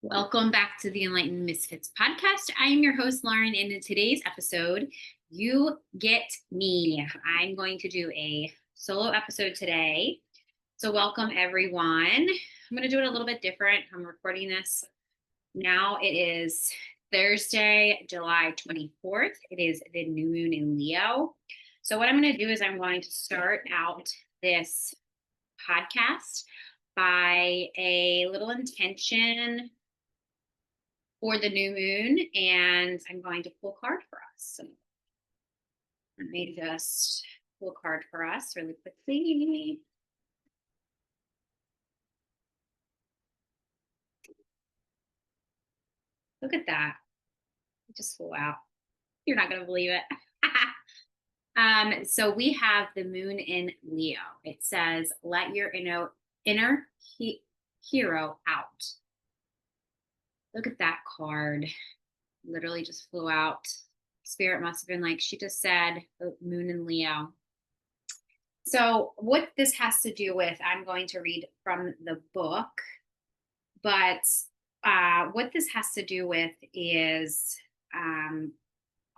Welcome back to the Enlightened Misfits podcast. I am your host, Lauren, and in today's episode, you get me. I'm going to do a solo episode today. So, welcome everyone. I'm going to do it a little bit different. I'm recording this now. It is Thursday, July 24th. It is the new moon in Leo. So, what I'm going to do is I'm going to start out this podcast by a little intention for the new moon, and I'm going to pull a card for us. So let me just pull a card for us really quickly. Look at that. It just flew out. You're not going to believe it. So we have the moon in Leo. It says, let your inner hero out. Look at that card. Literally just flew out. Spirit must have been like, she just said, moon in Leo. So what this has to do with, I'm going to read from the book, but what this has to do with is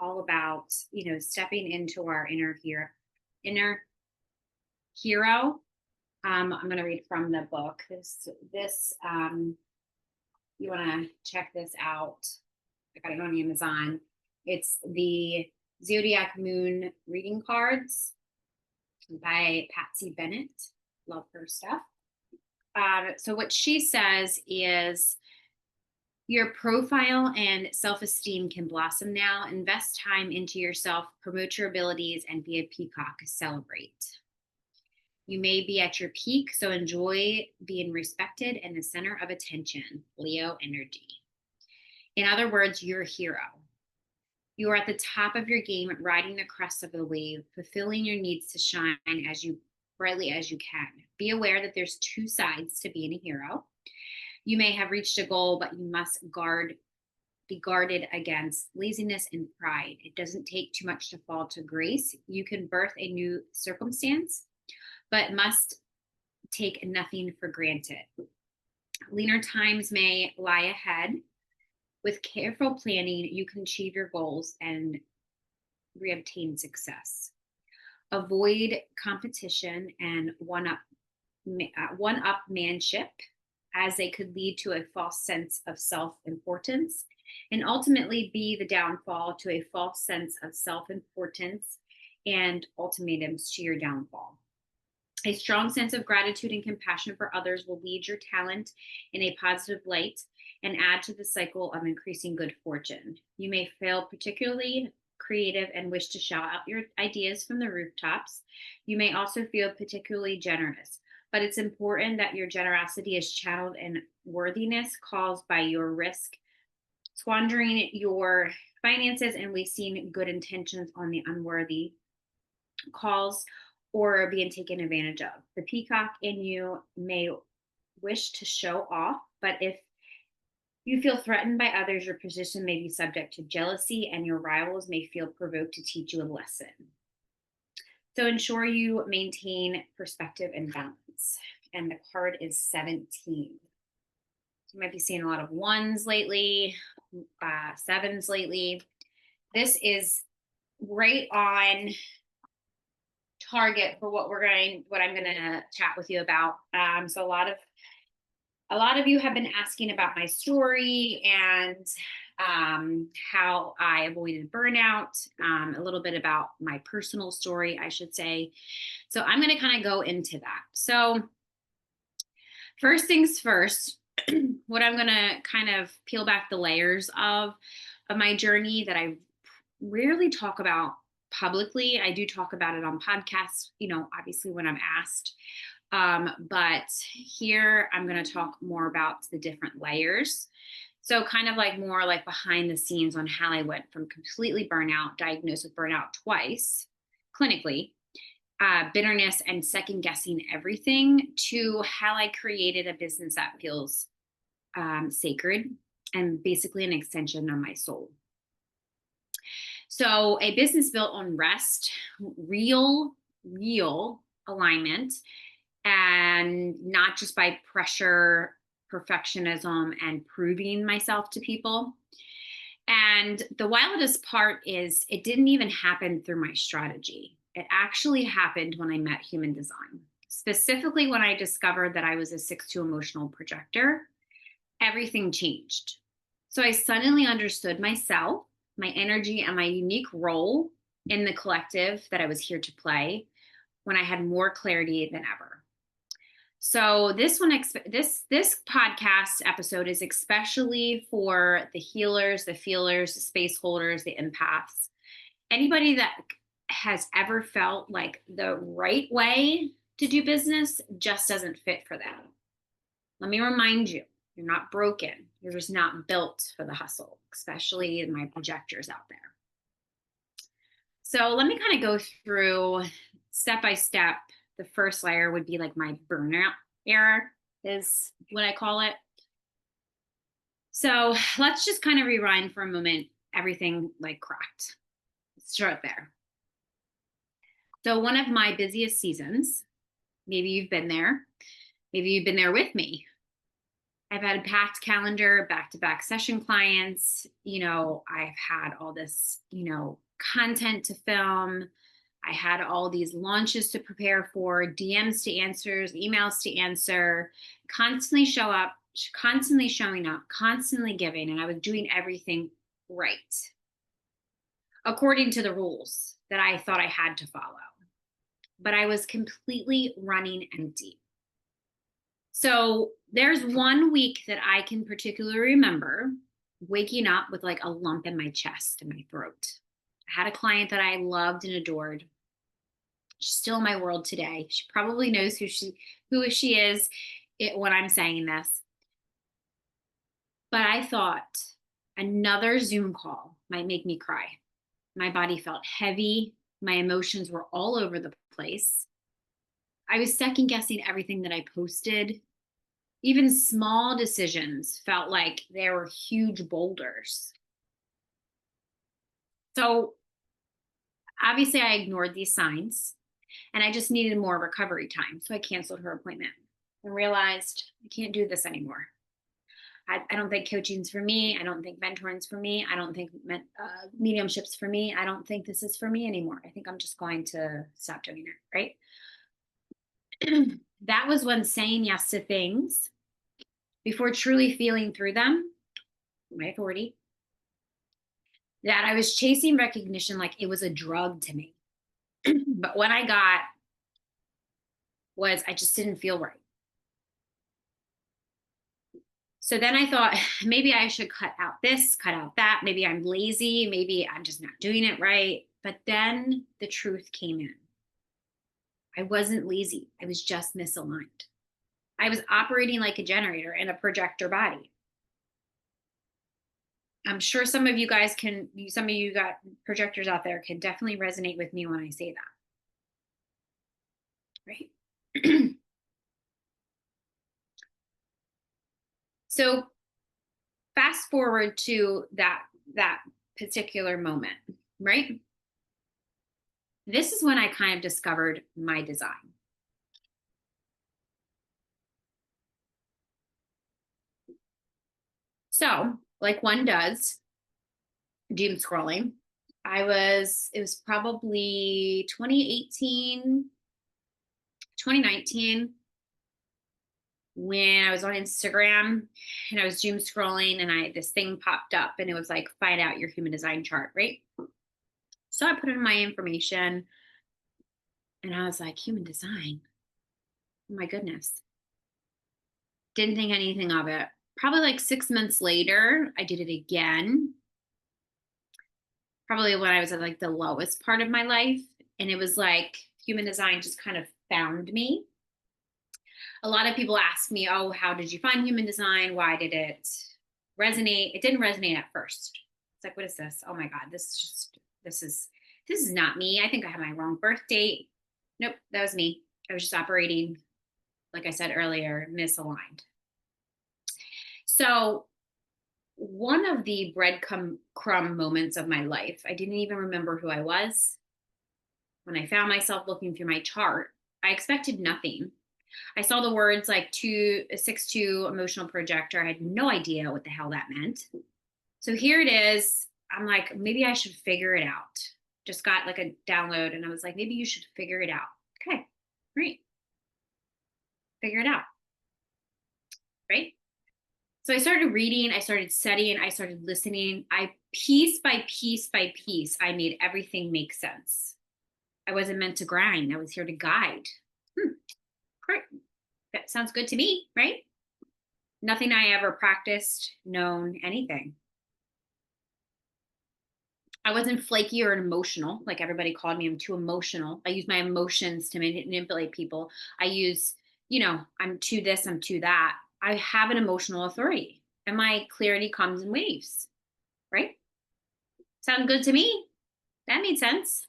all about, stepping into our inner hero. I'm going to read from the book. This you want to check this out. I got it on Amazon. It's the Zodiac Moon reading cards by Patsy Bennett. Love her stuff. So what she says is, your profile and self-esteem can blossom now. Invest time into yourself, promote your abilities, and be a peacock. Celebrate. You may be at your peak, so enjoy being respected and the center of attention. Leo energy. In other words, you're a hero. You are at the top of your game, riding the crest of the wave, fulfilling your needs to shine as brightly as you can. Be aware that there's two sides to being a hero. You may have reached a goal, but you must be guarded against laziness and pride. It doesn't take too much to fall to grace. You can birth a new circumstance, but must take nothing for granted. Leaner times may lie ahead. With careful planning, you can achieve your goals and reobtain success. Avoid competition and one-upmanship, as they could lead to a false sense of self-importance and ultimately be the downfall to a false sense of self-importance and ultimatums to your downfall. A strong sense of gratitude and compassion for others will lead your talent in a positive light and add to the cycle of increasing good fortune. You may feel particularly creative and wish to shout out your ideas from the rooftops. You may also feel particularly generous, but it's important that your generosity is channeled in worthiness caused by your risk, squandering your finances and wasting good intentions on the unworthy calls or being taken advantage of. The peacock in you may wish to show off, but if you feel threatened by others, your position may be subject to jealousy and your rivals may feel provoked to teach you a lesson. So ensure you maintain perspective and balance. And the card is 17. You might be seeing a lot of ones lately, sevens lately. This is right on target for what I'm going to chat with you about. So a lot of you have been asking about my story and how I avoided burnout, a little bit about my personal story, I should say. So I'm going to kind of go into that. So first things first, what I'm going to kind of peel back the layers of my journey that I rarely talk about publicly. I do talk about it on podcasts, obviously when I'm asked. But here I'm going to talk more about the different layers. So kind of like more like behind the scenes on how I went from completely burnout, diagnosed with burnout twice clinically, bitterness and second guessing everything, to how I created a business that feels sacred and basically an extension of my soul. So a business built on rest, real alignment, and not just by pressure perfectionism and proving myself to people. And the wildest part is it didn't even happen through my strategy. It actually happened when I met human design, specifically when I discovered that I was a 6-2 emotional projector. Everything changed. So I suddenly understood myself, my energy, and my unique role in the collective that I was here to play when I had more clarity than ever. So this podcast episode is especially for the healers, the feelers, the space holders, the empaths, anybody that has ever felt like the right way to do business just doesn't fit for them. Let me remind you, you're not broken. You're just not built for the hustle, especially my projectors out there. So let me kind of go through step by step. The first layer would be like my burnout era is what I call it. So let's just kind of rewind for a moment. Everything like cracked. Let's start there. So one of my busiest seasons, maybe you've been there, maybe you've been there with me. I've had a packed calendar, back-to-back session clients. I've had all this, content to film. I had all these launches to prepare for, DMs to answer, emails to answer, constantly showing up, constantly giving. And I was doing everything right, according to the rules that I thought I had to follow. But I was completely running empty. So there's one week that I can particularly remember waking up with like a lump in my chest and my throat. I had a client that I loved and adored. She's still in my world today. She probably knows who she is when I'm saying this. But I thought another Zoom call might make me cry. My body felt heavy. My emotions were all over the place. I was second guessing everything that I posted. Even small decisions felt like they were huge boulders. So obviously I ignored these signs and I just needed more recovery time. So I canceled her appointment and realized I can't do this anymore. I don't think coaching's for me. I don't think mentoring's for me. I don't think mediumship's for me. I don't think this is for me anymore. I think I'm just going to stop doing it, right? That was when saying yes to things before truly feeling through them, my authority, that I was chasing recognition like it was a drug to me. But what I got was I just didn't feel right. So then I thought maybe I should cut out this, cut out that. Maybe I'm lazy. Maybe I'm just not doing it right. But then the truth came in. I wasn't lazy. I was just misaligned. I was operating like a generator in a projector body. I'm sure some of you got projectors out there can definitely resonate with me when I say that. Right? So fast forward to that particular moment, right? This is when I kind of discovered my design. So, like one does, doom scrolling. It was probably 2018, 2019, when I was on Instagram and I was doom scrolling and this thing popped up and it was like, find out your human design chart, right? So I put in my information and I was like, human design. Oh my goodness. Didn't think anything of it. Probably like 6 months later, I did it again. Probably when I was at like the lowest part of my life. And it was like human design just kind of found me. A lot of people ask me, oh, how did you find human design? Why did it resonate? It didn't resonate at first. It's like, what is this? Oh my God, this is not me. I think I have my wrong birth date. Nope, that was me. I was just operating, like I said earlier, misaligned. So one of the breadcrumb moments of my life, I didn't even remember who I was. When I found myself looking through my chart, I expected nothing. I saw the words like 6'2" emotional projector. I had no idea what the hell that meant. So here it is. I'm like, maybe I should figure it out. Just got like a download and I was like, maybe you should figure it out. Okay, great. Figure it out. Right. So I started reading, I started studying, I started listening. I piece by piece by piece, I made everything make sense. I wasn't meant to grind. I was here to guide. Great. That sounds good to me, right? Nothing I ever practiced, known, anything. I wasn't flaky or emotional, like everybody called me. I'm too emotional. I use my emotions to manipulate people. I use, I'm too this, I'm too that. I have an emotional authority, and my clarity comes in waves, right? Sound good to me? That made sense.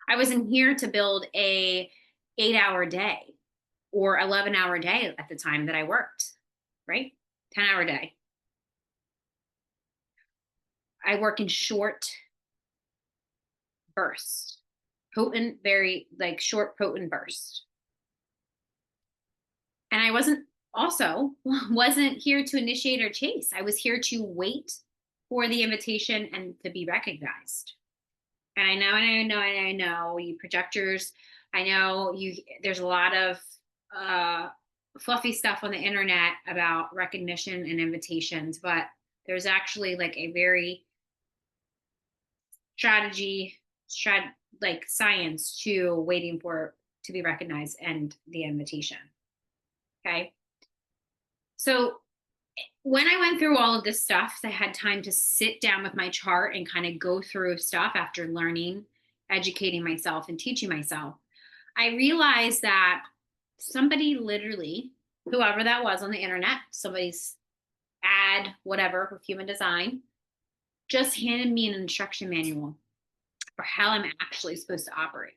I wasn't here to build a 8-hour day or 11-hour day at the time that I worked, right? 10-hour day. I work in short bursts, potent, very like short, potent bursts. And I wasn't here to initiate or chase. I was here to wait for the invitation and to be recognized. And I know you projectors, I know there's a lot of uh, fluffy stuff on the internet about recognition and invitations, but there's actually like a very strategy, like science to waiting for to be recognized and the invitation. Okay. So when I went through all of this stuff, I had time to sit down with my chart and kind of go through stuff after learning, educating myself, and teaching myself. I realized that somebody literally, whoever that was on the internet, somebody's ad, whatever, with human design, just handed me an instruction manual for how I'm actually supposed to operate.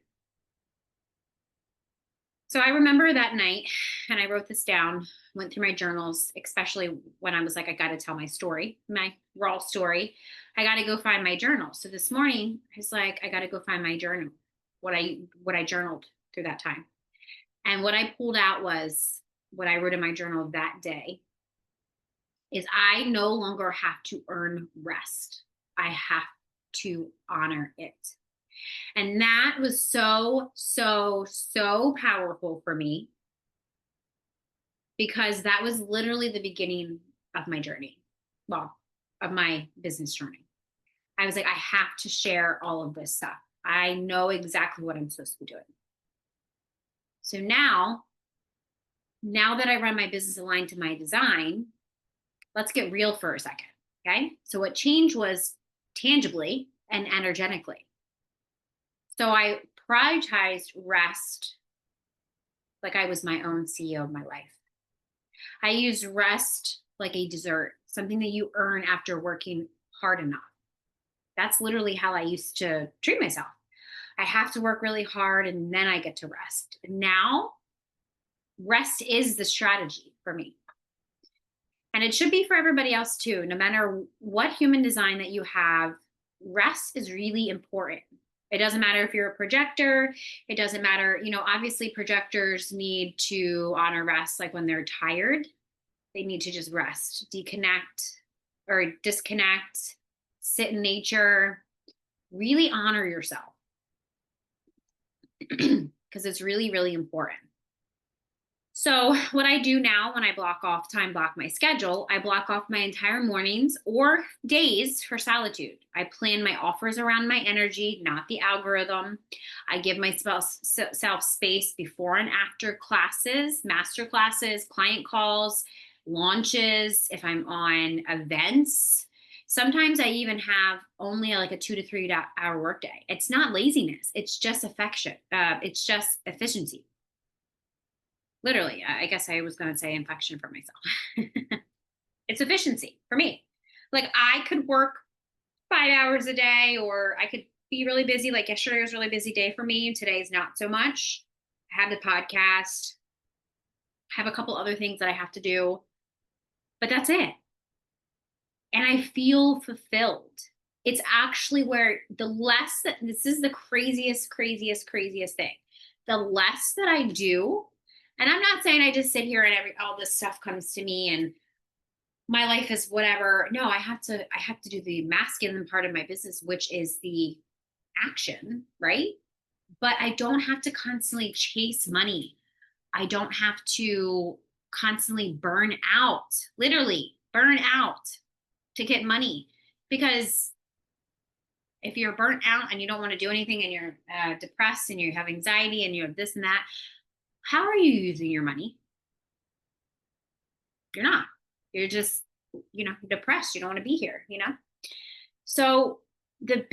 So I remember that night, and I wrote this down, went through my journals, especially when I was like, I got to tell my story, my raw story. I got to go find my journal. So this morning, I was like, I got to go find my journal, what I journaled through that time. And what I pulled out was what I wrote in my journal that day is I no longer have to earn rest. I have to honor it. And that was so, so, so powerful for me because that was literally the beginning of my journey. Well, of my business journey. I was like, I have to share all of this stuff. I know exactly what I'm supposed to be doing. So now that I run my business aligned to my design, let's get real for a second. Okay. So what changed was tangibly and energetically. So I prioritized rest like I was my own CEO of my life. I used rest like a dessert, something that you earn after working hard enough. That's literally how I used to treat myself. I have to work really hard and then I get to rest. Now, rest is the strategy for me. And it should be for everybody else too. No matter what human design that you have, rest is really important. It doesn't matter if you're a projector. It doesn't matter, obviously projectors need to honor rest. Like when they're tired, they need to just rest, or disconnect, sit in nature, really honor yourself because it's really, really important. So what I do now when I block my schedule, I block off my entire mornings or days for solitude. I plan my offers around my energy, not the algorithm. I give myself space before and after classes, master classes, client calls, launches, if I'm on events. Sometimes I even have only like a 2 to 3 hour workday. It's not laziness. It's just affection. It's just efficiency. Literally, I guess I was going to say infection for myself. It's efficiency for me. Like I could work 5 hours a day, or I could be really busy. Like yesterday was a really busy day for me, and today's not so much. I have the podcast, I have a couple other things that I have to do, but that's it. And I feel fulfilled. It's actually where this is the craziest thing. The less that I do And I'm not saying I just sit here and all this stuff comes to me and my life is whatever. No, I have to do the masculine part of my business, which is the action, right? But I don't have to constantly chase money. I don't have to constantly burn out, literally burn out to get money. Because if you're burnt out and you don't want to do anything and you're depressed and you have anxiety and you have this and that, how are you using your money? You're not. You're just, depressed. You don't want to be here. So the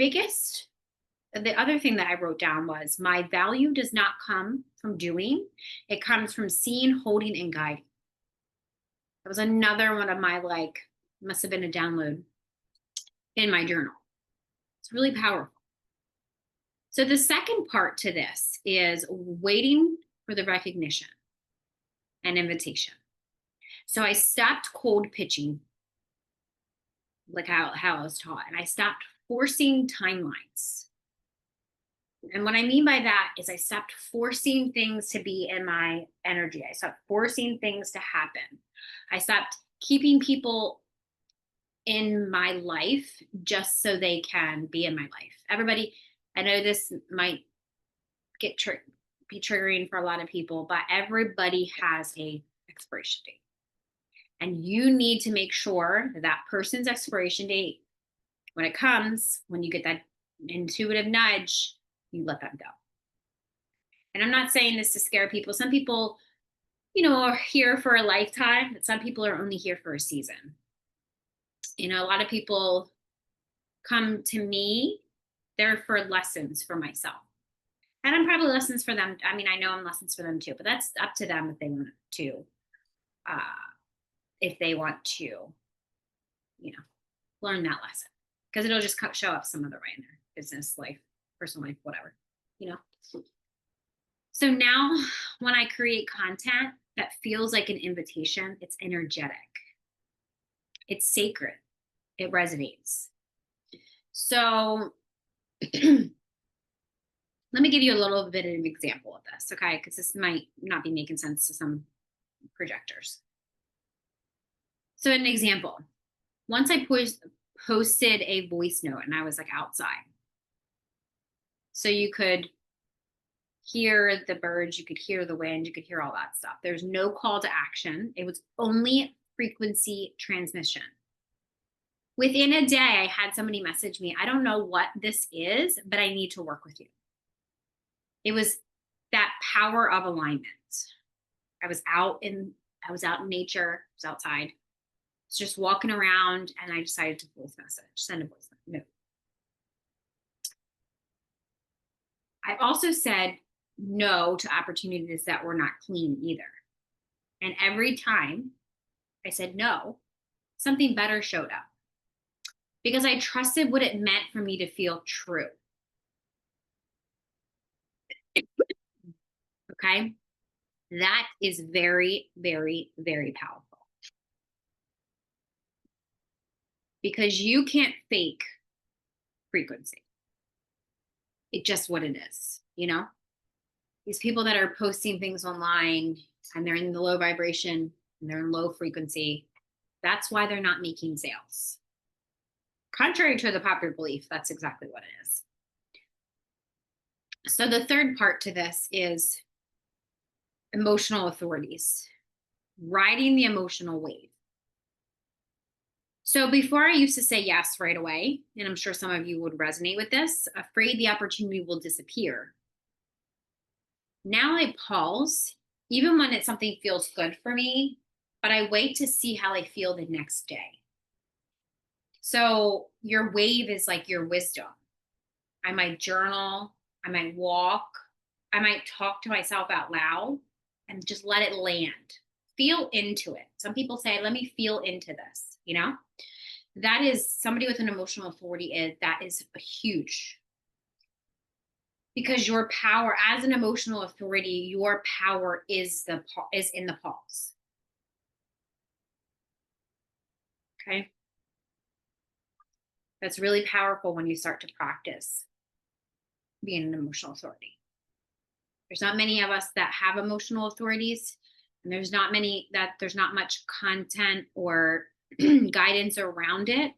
other thing that I wrote down was my value does not come from doing. It comes from seeing, holding, and guiding. That was another one of my, must have been a download in my journal. It's really powerful. So the second part to this is waiting for the recognition and invitation. So I stopped cold pitching, like how I was taught, and I stopped forcing timelines. And what I mean by that is I stopped forcing things to be in my energy. I stopped forcing things to happen. I stopped keeping people in my life just so they can be in my life. Everybody, I know this might be triggering for a lot of people, but everybody has a expiration date. And you need to make sure that person's expiration date, when it comes, when you get that intuitive nudge, you let them go. And I'm not saying this to scare people. Some people, are here for a lifetime, but some people are only here for a season. A lot of people come to me, they're for lessons for myself. And I'm probably lessons for them. I mean, I know I'm lessons for them too, but that's up to them if they want to, learn that lesson. Because it'll just show up some other way in their business life, personal life, whatever. So now when I create content that feels like an invitation, it's energetic, it's sacred, it resonates. So let me give you a little bit of an example of this, okay? Because this might not be making sense to some projectors. So an example, once I posted a voice note and I was outside. So you could hear the birds, you could hear the wind, you could hear all that stuff. There's no call to action. It was only frequency transmission. Within a day, I had somebody message me, I don't know what this is, but I need to work with you. It was that power of alignment. I was out in nature, I was outside, I was just walking around, and I decided to send a voice note. I also said no to opportunities that were not clean either. And every time I said no, something better showed up because I trusted what it meant for me to feel true. Okay. That is very, very, very powerful because you can't fake frequency. It's just what it is, These people that are posting things online and they're in the low vibration and they're in low frequency, that's why they're not making sales. Contrary to the popular belief, that's exactly what it is. So the third part to this is emotional authorities, riding the emotional wave. So before I used to say yes right away, and I'm sure some of you would resonate with this, afraid the opportunity will disappear. Now I pause, even when something feels good for me, but I wait to see how I feel the next day. So your wave is like your wisdom. I might journal, I might walk, I might talk to myself out loud and just let it land. Feel into it. Some people say, let me feel into this, That is somebody with an emotional authority that is huge. Because your power as an emotional authority, your power is in the pause. Okay. That's really powerful when you start to practice being an emotional authority. There's not many of us that have emotional authorities, and there's not much content or guidance around it.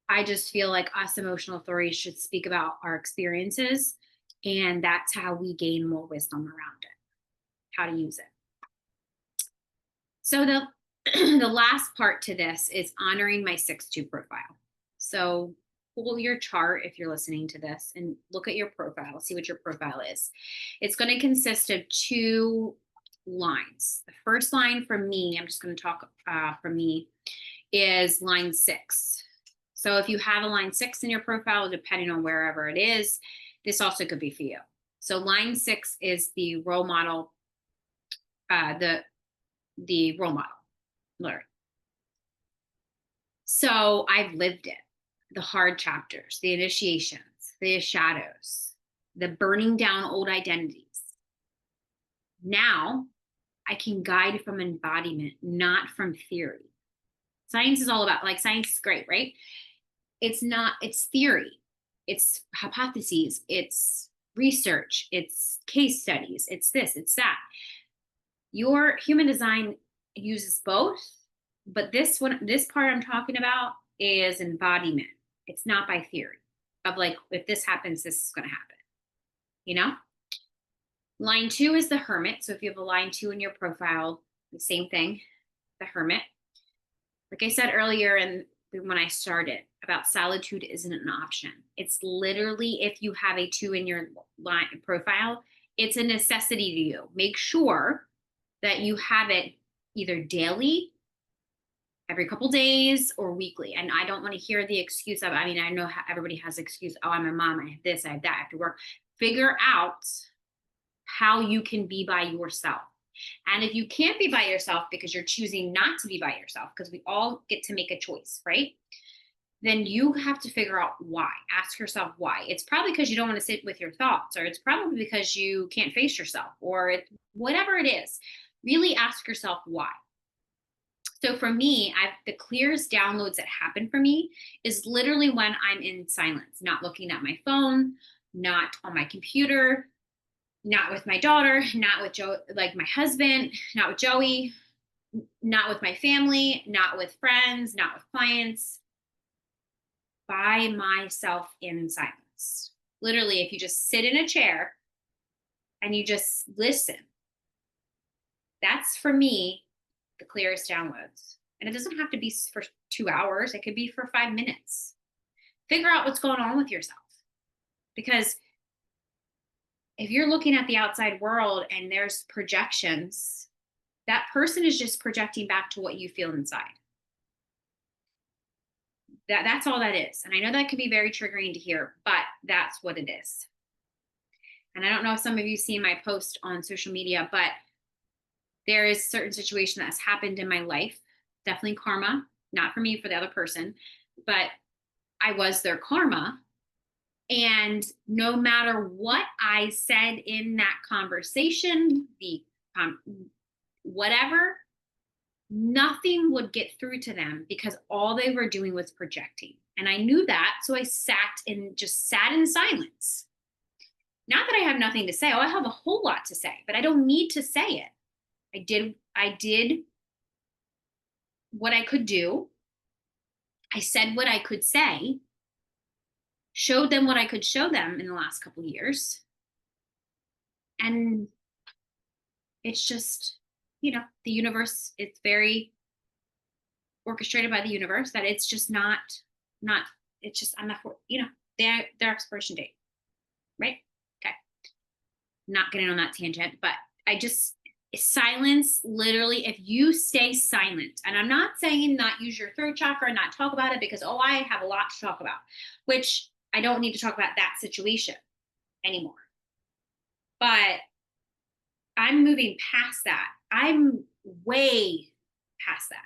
I just feel like us emotional authorities should speak about our experiences, and that's how we gain more wisdom around it, how to use it. So the the last part to this is honoring my 6-2 profile. So pull your chart if you're listening to this and look at your profile, see what your profile is. It's going to consist of 2 lines. The first line for me, I'm just going to talk for me, is line 6. So if you have a line 6 in your profile, depending on wherever it is, this also could be for you. So line 6 is the role model, the role model. Learn. So I've lived it, the hard chapters, the initiations, the shadows, the burning down old identities. Now I can guide from embodiment, not from theory. Science is all about, like, science is great, right? It's not, it's theory, it's hypotheses, it's research, it's case studies, it's this, it's that. Your human design uses both, but this part I'm talking about is embodiment. It's not by theory of like, if this happens, this is going to happen, you know? Line 2 is the hermit. So if you have a line 2 in your profile, the same thing, the hermit. Like I said earlier, and when I started, about solitude isn't an option. It's literally, if you have a 2 in your line profile, it's a necessity to you. Make sure that you have it either daily, every couple days, or weekly. And I don't want to hear the excuse of, I mean, I know everybody has excuse. Oh, I'm a mom. I have this, I have that, I have to work. Figure out how you can be by yourself. And if you can't be by yourself because you're choosing not to be by yourself, because we all get to make a choice, right? Then you have to figure out why. Ask yourself why. It's probably because you don't want to sit with your thoughts, or it's probably because you can't face yourself, or whatever it is. Really ask yourself why. So for me, the clearest downloads that happen for me is literally when I'm in silence, not looking at my phone, not on my computer, not with my daughter, not with Joe, like my husband, not with Joey, not with my family, not with friends, not with clients, by myself in silence. Literally, if you just sit in a chair and you just listen, that's for me the clearest downloads. And it doesn't have to be for 2 hours, it could be for 5 minutes. Figure out what's going on with yourself. Because if you're looking at the outside world and there's projections, that person is just projecting back to what you feel inside. That's all that is. And I know that can be very triggering to hear, but that's what it is. And I don't know if some of you see my post on social media, but there is a certain situation that has happened in my life, definitely karma, not for me, for the other person, but I was their karma. And no matter what I said in that conversation, whatever, nothing would get through to them because all they were doing was projecting. And I knew that. So I sat in silence. Not that I have nothing to say. Oh, I have a whole lot to say, but I don't need to say it. I did what I could do. I said what I could say, showed them what I could show them in the last couple of years. And it's just, the universe, it's very orchestrated by the universe, that it's just not, it's just, I'm not, their expiration date, right? Okay. Not getting on that tangent, but silence, literally, if you stay silent, and I'm not saying not use your third chakra, not talk about it, because, I have a lot to talk about, which I don't need to talk about that situation anymore. But I'm moving past that. I'm way past that.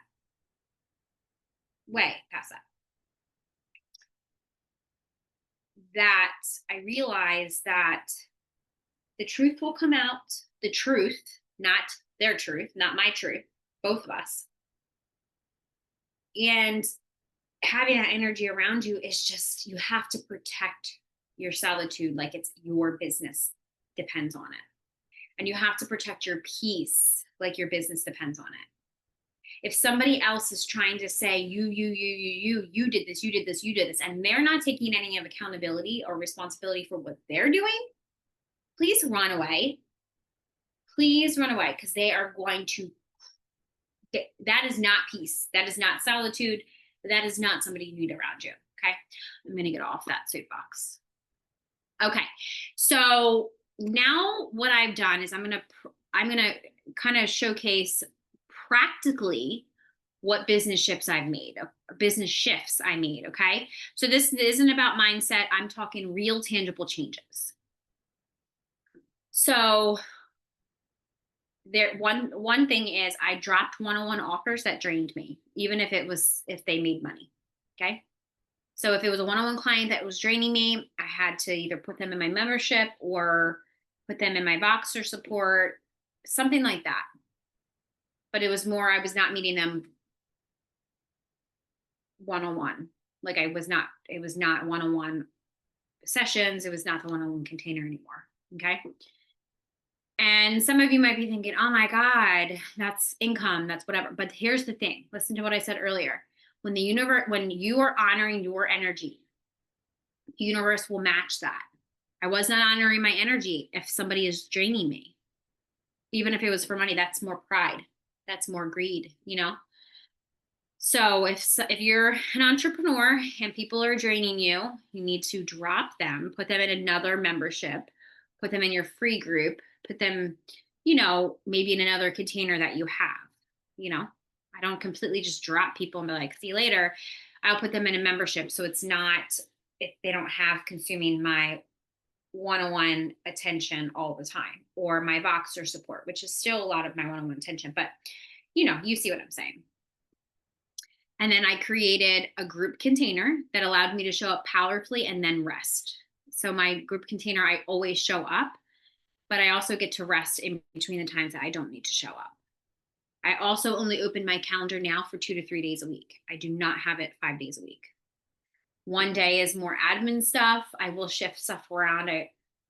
Way past that. That I realize that the truth will come out, the truth, not their truth, not my truth, both of us. And having that energy around you is just, you have to protect your solitude like it's your business depends on it. And you have to protect your peace like your business depends on it. If somebody else is trying to say, you did this, you did this, you did this, and they're not taking any of accountability or responsibility for what they're doing, please run away. Please run away, because they are going to, that is not peace. That is not solitude. That is not somebody you need around you. Okay. I'm going to get off that soapbox. Okay. So now what I've done is I'm going to kind of showcase practically what business shifts I've made, business shifts I made. Okay. So this isn't about mindset. I'm talking real tangible changes. So there, one thing is I dropped one-on-one offers that drained me, even if they made money. Okay. So if it was a one-on-one client that was draining me, I had to either put them in my membership or put them in my Voxer support, something like that. But it was more, I was not meeting them one-on-one. Like it was not one-on-one sessions. It was not the one-on-one container anymore. Okay. And some of you might be thinking, oh my God, that's income, that's whatever. But here's the thing. Listen to what I said earlier. When you are honoring your energy, the universe will match that. I was not honoring my energy if somebody is draining me. Even if it was for money, that's more pride. That's more greed, you know? So if you're an entrepreneur and people are draining you, you need to drop them, put them in another membership, put them in your free group, put them, maybe in another container that you have. I don't completely just drop people and be like, see you later. I'll put them in a membership. So it's not, if they don't have consuming my one-on-one attention all the time, or my Voxer support, which is still a lot of my one-on-one attention, but you see what I'm saying. And then I created a group container that allowed me to show up powerfully and then rest. So my group container, I always show up, but I also get to rest in between the times that I don't need to show up. I also only open my calendar now for 2 to 3 days a week. I do not have it 5 days a week. One day is more admin stuff. I will shift stuff around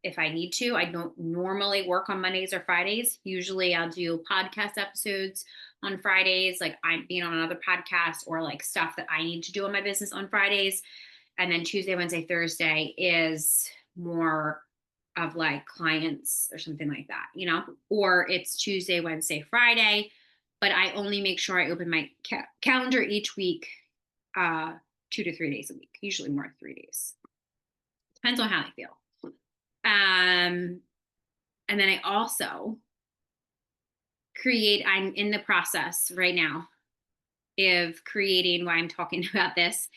if I need to. I don't normally work on Mondays or Fridays. Usually I'll do podcast episodes on Fridays, like I'm being on another podcast, or like stuff that I need to do on my business on Fridays. And then Tuesday, Wednesday, Thursday is more of like clients or something like that, or it's Tuesday, Wednesday, Friday, but I only make sure I open my calendar each week, 2 to 3 days a week, usually more 3 days. Depends on how I feel. And then I also I'm in the process right now of creating, why I'm talking about this,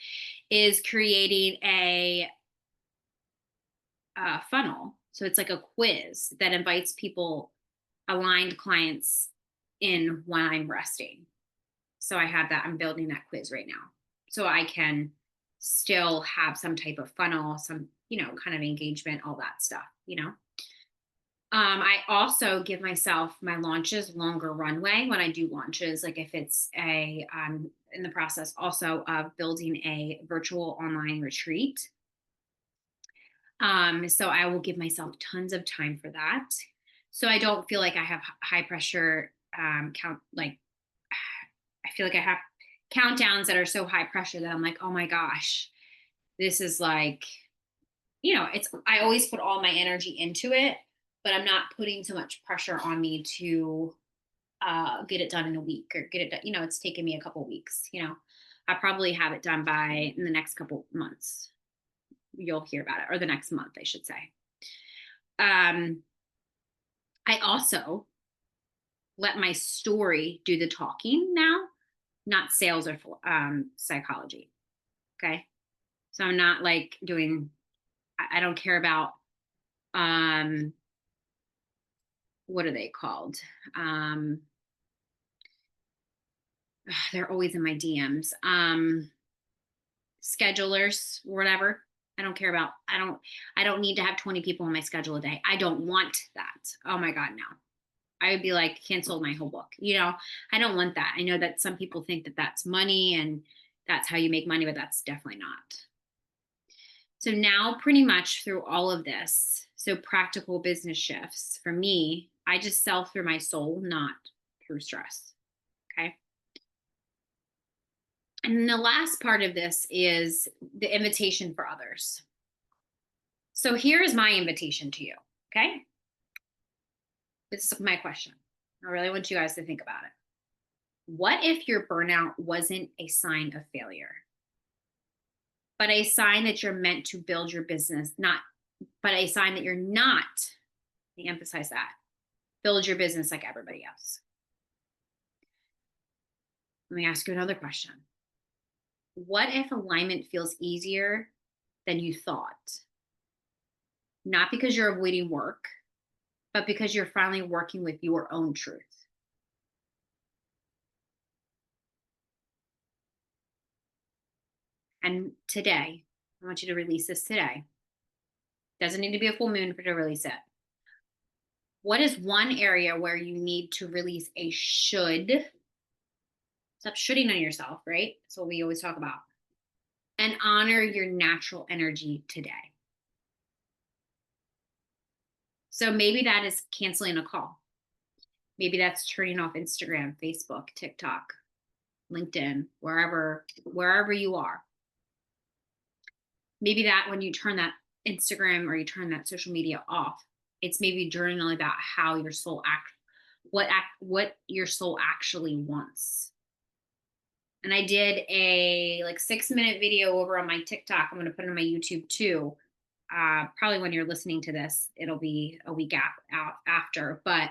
is creating a funnel. So it's like a quiz that invites people, aligned clients, in when I'm resting. So I have that, I'm building that quiz right now. So I can still have some type of funnel, some, kind of engagement, all that stuff, I also give myself my launches longer runway when I do launches. Like if it's I'm in the process also of building a virtual online retreat. So I will give myself tons of time for that. So I don't feel like I have high pressure I feel like I have countdowns that are so high pressure that I'm like, oh my gosh, this is like, I always put all my energy into it, but I'm not putting so much pressure on me to get it done in a week, or get it done. It's taken me a couple weeks, I probably have it done in the next couple months. You'll hear about it, or the next month, I should say. I also let my story do the talking now, not sales or psychology. Okay. So I'm not like I don't care about, what are they called? They're always in my DMs. Schedulers or whatever. I don't care about, I don't need to have 20 people on my schedule a day. I don't want that. Oh my God, no. I would be like, cancel my whole book. I don't want that. I know that some people think that that's money and that's how you make money, but that's definitely not. So now pretty much through all of this, so practical business shifts for me, I just sell through my soul, not through stress. Okay. And the last part of this is the invitation for others. So here is my invitation to you. Okay. This is my question. I really want you guys to think about it. What if your burnout wasn't a sign of failure, but a sign that you're meant to build your business, but a sign that you're not, let me emphasize that, build your business like everybody else? Let me ask you another question. What if alignment feels easier than you thought? Not because you're avoiding work, but because you're finally working with your own truth. And today, I want you to release this today. Doesn't need to be a full moon to release it. What is one area where you need to release a should? Stop shooting on yourself, right? That's what we always talk about. And honor your natural energy today. So maybe that is canceling a call. Maybe that's turning off Instagram, Facebook, TikTok, LinkedIn, wherever you are. Maybe that when you turn that Instagram or you turn that social media off, it's maybe journaling about how your soul what your soul actually wants. And I did a 6-minute video over on my TikTok. I'm going to put it on my YouTube too. Probably when you're listening to this, it'll be a week out after, but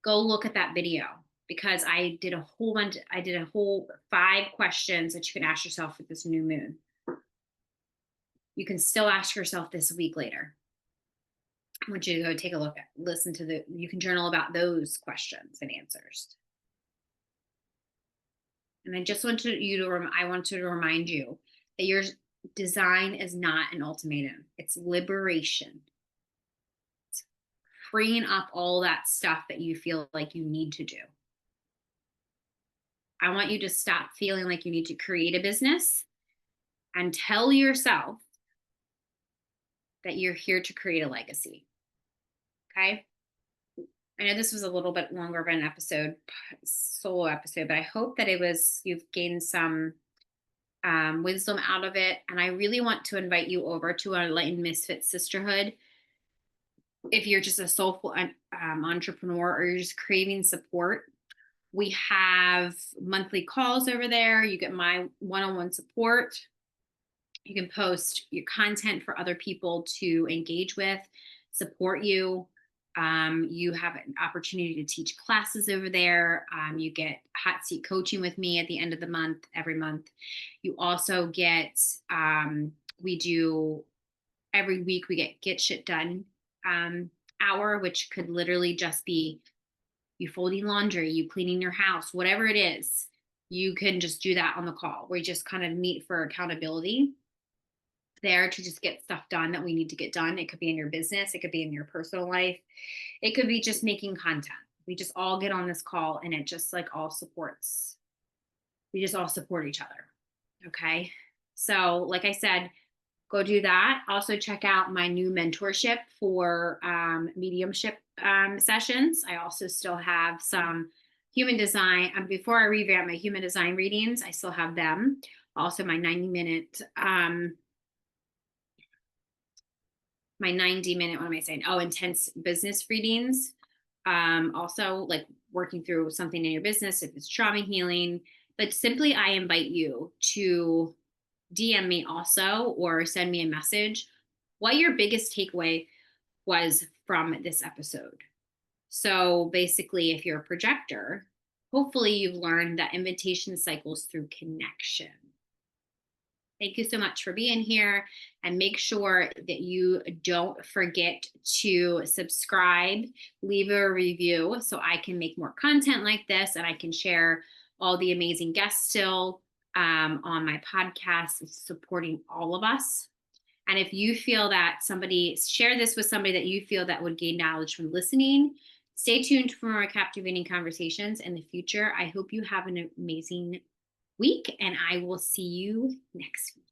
go look at that video because I did a whole 5 questions that you can ask yourself with this new moon. You can still ask yourself this a week later. I want you to go take a look you can journal about those questions and answers. And I just want to remind you that your design is not an ultimatum. It's liberation. It's freeing up all that stuff that you feel like you need to do. I want you to stop feeling like you need to create a business and tell yourself that you're here to create a legacy. Okay? I know this was a little bit longer of an solo episode, but I hope that you've gained some wisdom out of it. And I really want to invite you over to our Enlightened Misfits Sisterhood. If you're just a soulful entrepreneur or you're just craving support, we have monthly calls over there. You get my one-on-one support. You can post your content for other people to engage with, support you. You have an opportunity to teach classes over there. You get hot seat coaching with me at the end of the month, every month. You also get, every week we get shit done hour, which could literally just be you folding laundry, you cleaning your house, whatever it is. You can just do that on the call. We just kind of meet for accountability there to just get stuff done that we need to get done. It could be in your business. It could be in your personal life. It could be just making content. We just all get on this call and it just we just all support each other. Okay. So like I said, go do that. Also check out my new mentorship for mediumship sessions. I also still have some human design. Before I revamp my human design readings, I still have them. Also my 90-minute what am I saying? Oh, intense business readings. Also like working through something in your business, if it's trauma healing, but simply I invite you to DM me also, or send me a message what your biggest takeaway was from this episode. So basically, if you're a projector, hopefully you've learned that invitation cycles through connection. Thank you so much for being here, and make sure that you don't forget to subscribe, leave a review so I can make more content like this and I can share all the amazing guests still on my podcast supporting all of us. And if you feel that share this with somebody that you feel that would gain knowledge from listening. Stay tuned for more captivating conversations in the future. I hope you have an amazing week, and I will see you next week.